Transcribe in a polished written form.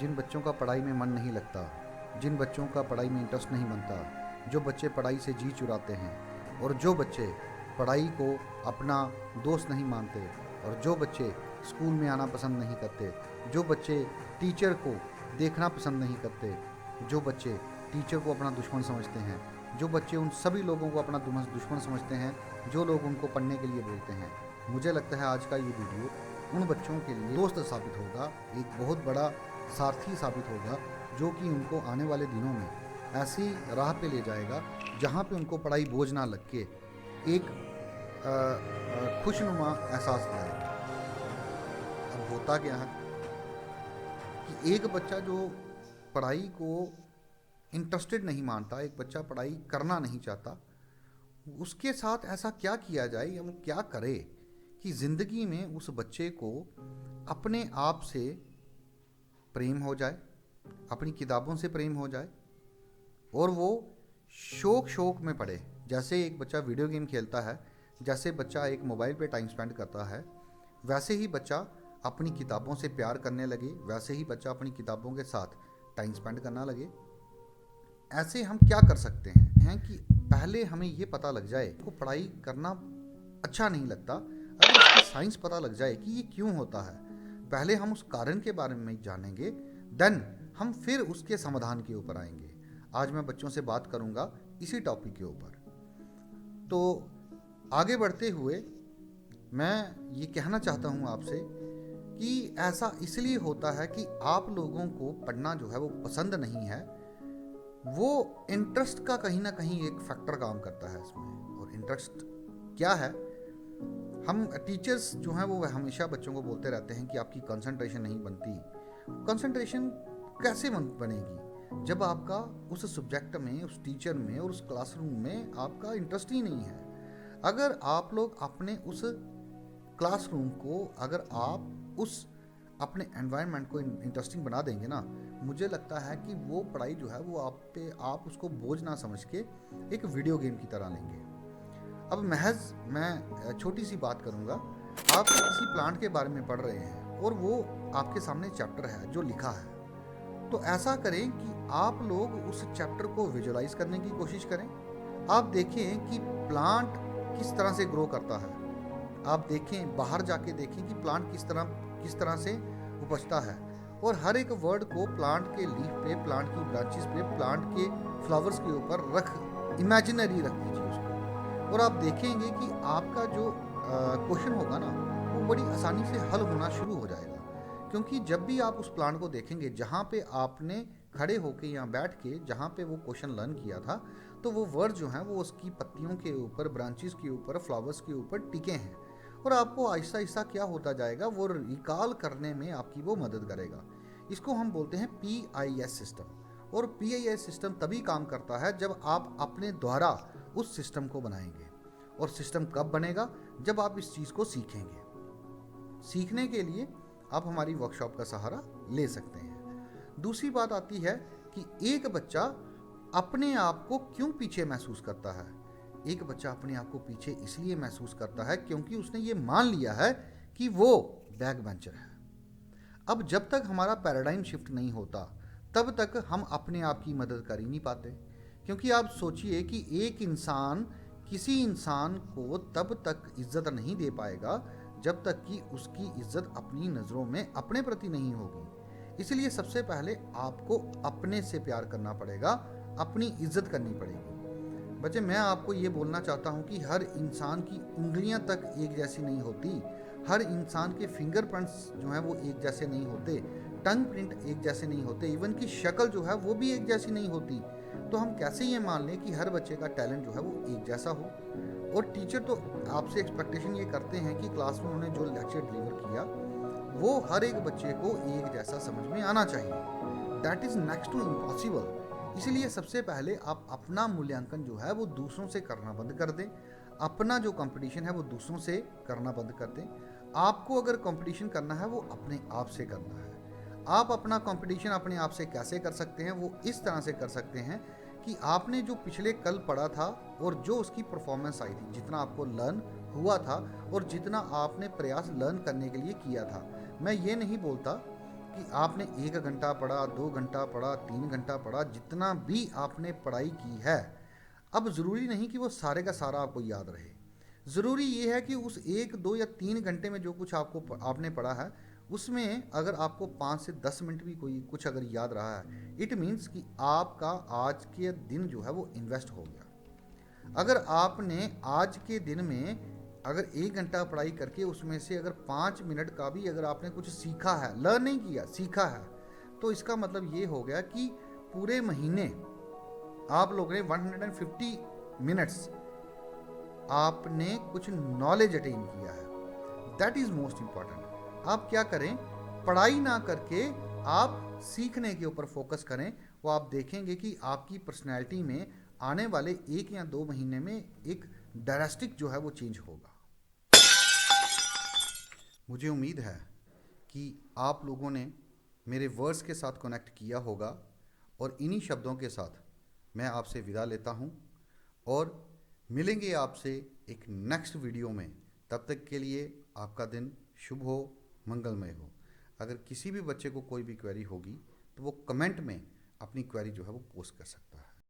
जिन बच्चों का पढ़ाई में मन नहीं लगता, जिन बच्चों का पढ़ाई में इंटरेस्ट नहीं बनता, जो बच्चे पढ़ाई से जी चुराते हैं और जो बच्चे पढ़ाई को अपना दोस्त नहीं मानते और जो बच्चे स्कूल में आना पसंद नहीं करते, जो बच्चे टीचर को देखना पसंद नहीं करते, जो बच्चे टीचर को अपना दुश्मन समझते हैं, जो बच्चे उन सभी लोगों को अपना दुश्मन समझते हैं जो लोग उनको पढ़ने के लिए बोलते हैं, मुझे लगता है आज का ये वीडियो उन बच्चों के लिए दोस्त साबित होगा, एक बहुत बड़ा सारथी साबित होगा, जो कि उनको आने वाले दिनों में ऐसी राह पे ले जाएगा जहाँ पे उनको पढ़ाई बोझ ना लग के एक खुशनुमा एहसास दिलाएगा। अब होता क्या है कि एक बच्चा जो पढ़ाई को इंटरेस्टेड नहीं मानता, एक बच्चा पढ़ाई करना नहीं चाहता, उसके साथ ऐसा क्या किया जाए या वो क्या करे कि ज़िंदगी में उस बच्चे को अपने आप से प्रेम हो जाए, अपनी किताबों से प्रेम हो जाए और वो शौक में पढ़े। जैसे एक बच्चा वीडियो गेम खेलता है, जैसे बच्चा एक मोबाइल पे टाइम स्पेंड करता है, वैसे ही बच्चा अपनी किताबों से प्यार करने लगे, वैसे ही बच्चा अपनी किताबों के साथ टाइम स्पेंड करना लगे। ऐसे हम क्या कर सकते हैं कि पहले हमें ये पता लग जाए को पढ़ाई करना अच्छा नहीं लगता, अगर इसकी साइंस पता लग जाए कि ये क्यों होता है, पहले हम उस कारण के बारे में जानेंगे, देन हम फिर उसके समाधान के ऊपर आएंगे। आज मैं बच्चों से बात करूंगा इसी टॉपिक के ऊपर। तो आगे बढ़ते हुए मैं ये कहना चाहता हूँ आपसे कि ऐसा इसलिए होता है कि आप लोगों को पढ़ना जो है वो पसंद नहीं है, वो इंटरेस्ट का कहीं ना कहीं एक फैक्टर काम करता है इसमें। और इंटरेस्ट क्या है, हम टीचर्स जो हैं वो हमेशा बच्चों को बोलते रहते हैं कि आपकी कंसंट्रेशन नहीं बनती। कंसंट्रेशन कैसे बनेगी जब आपका उस सब्जेक्ट में, उस टीचर में और उस क्लासरूम में आपका इंटरेस्ट ही नहीं है। अगर आप लोग अपने उस क्लासरूम को, अगर आप उस अपने एनवायरनमेंट को इंटरेस्टिंग बना देंगे ना, मुझे लगता है कि वो पढ़ाई जो है वो आप उसको बोझ ना समझ के एक वीडियो गेम की तरह लेंगे। अब महज मैं छोटी सी बात करूँगा। आप किसी प्लांट के बारे में पढ़ रहे हैं और वो आपके सामने चैप्टर है जो लिखा है, तो ऐसा करें कि आप लोग उस चैप्टर को विजुलाइज करने की कोशिश करें। आप देखें कि प्लांट किस तरह से ग्रो करता है, आप देखें, बाहर जाके देखें कि प्लांट किस तरह से उपजता है, और हर एक वर्ड को प्लांट के लीफ पे, प्लांट की ब्रांचेस पे, प्लांट के फ्लावर्स के ऊपर इमेजिनरी रख दीजिए उसको, और आप देखेंगे कि आपका जो क्वेश्चन होगा ना वो बड़ी आसानी से हल होना शुरू हो जाएगा। क्योंकि जब भी आप उस प्लांट को देखेंगे जहाँ पे आपने खड़े होके या बैठ के जहाँ पे वो क्वेश्चन लर्न किया था, तो वो वर्ड जो हैं वो उसकी पत्तियों के ऊपर, ब्रांचेस के ऊपर, फ्लावर्स के ऊपर टिके हैं, और आपको आहिस्ता आहिस्ता क्या होता जाएगा, वो रिकॉल करने में आपकी वो मदद करेगा। इसको हम बोलते हैं PIS सिस्टम। और PIS सिस्टम तभी काम करता है जब आप अपने द्वारा उस सिस्टम को बनाएंगे। और सिस्टम कब बनेगा, जब आप इस चीज़ को सीखेंगे। सीखने के लिए आप हमारी वर्कशॉप का सहारा ले सकते हैं। दूसरी बात आती है कि एक बच्चा अपने आप को क्यों पीछे महसूस करता है। एक बच्चा अपने आप को पीछे इसलिए महसूस करता है क्योंकि उसने ये मान लिया है कि वो बैक बेंचर है। अब जब तक हमारा पैराडाइम शिफ्ट नहीं होता तब तक हम अपने आप की मदद कर ही नहीं पाते। क्योंकि आप सोचिए कि एक इंसान किसी इंसान को तब तक इज्जत नहीं दे पाएगा जब तक कि उसकी इज्जत अपनी नज़रों में अपने प्रति नहीं होगी। इसलिए सबसे पहले आपको अपने से प्यार करना पड़ेगा, अपनी इज्जत करनी पड़ेगी। बच्चे, मैं आपको ये बोलना चाहता हूँ कि हर इंसान की उंगलियाँ तक एक जैसी नहीं होती, हर इंसान के फिंगरप्रिंट्स जो हैं वो एक जैसे नहीं होते, टंग प्रिंट एक जैसे नहीं होते, इवन की शक्ल जो है वो भी एक जैसी नहीं होती। तो हम कैसे ये मान लें कि हर बच्चे का टैलेंट जो है वो एक जैसा हो। और टीचर तो आपसे एक्सपेक्टेशन ये करते हैं कि क्लास में उन्होंने जो लेक्चर डिलीवर किया वो हर एक बच्चे को एक जैसा समझ में आना चाहिए। That is next to impossible. इसलिए सबसे पहले आप अपना मूल्यांकन जो है वो दूसरों से करना बंद कर दें। अपना जो कंपटीशन है वो दूसरों से करना बंद कर दें। आपको अगर कंपटीशन करना है वो अपने आप से करना है। आप अपना कंपटीशन अपने आप से कैसे कर सकते हैं, वो इस तरह से कर सकते हैं कि आपने जो पिछले कल पढ़ा था और जो उसकी परफॉर्मेंस आई थी, जितना आपको लर्न हुआ था और जितना आपने प्रयास लर्न करने के लिए किया था। मैं ये नहीं बोलता कि आपने 1 घंटा पढ़ा, 2 घंटा पढ़ा, 3 घंटा पढ़ा, जितना भी आपने पढ़ाई की है, अब ज़रूरी नहीं कि वो सारे का सारा आपको याद रहे। ज़रूरी ये है कि उस 1, 2 या 3 घंटे में जो कुछ आपने पढ़ा है, उसमें अगर आपको 5 से 10 मिनट भी कोई कुछ अगर याद रहा है, इट मीन्स कि आपका आज के दिन जो है वो इन्वेस्ट हो गया। अगर आपने आज के दिन में अगर 1 घंटा पढ़ाई करके उसमें से अगर 5 मिनट का भी अगर आपने कुछ सीखा है, लर्न नहीं किया, सीखा है, तो इसका मतलब ये हो गया कि पूरे महीने आप लोगों ने 150 मिनट्स आपने कुछ नॉलेज अटेन किया है। That is most important. आप क्या करें, पढ़ाई ना करके आप सीखने के ऊपर फोकस करें। वो आप देखेंगे कि आपकी पर्सनैलिटी में आने वाले 1 या 2 महीने में एक ड्रास्टिक जो है वो चेंज होगा। मुझे उम्मीद है कि आप लोगों ने मेरे वर्ड्स के साथ कनेक्ट किया होगा, और इन्हीं शब्दों के साथ मैं आपसे विदा लेता हूं और मिलेंगे आपसे एक नेक्स्ट वीडियो में। तब तक के लिए आपका दिन शुभ हो, मंगलमय हो। अगर किसी भी बच्चे को कोई भी क्वेरी होगी तो वो कमेंट में अपनी क्वेरी जो है वो पोस्ट कर सकता है।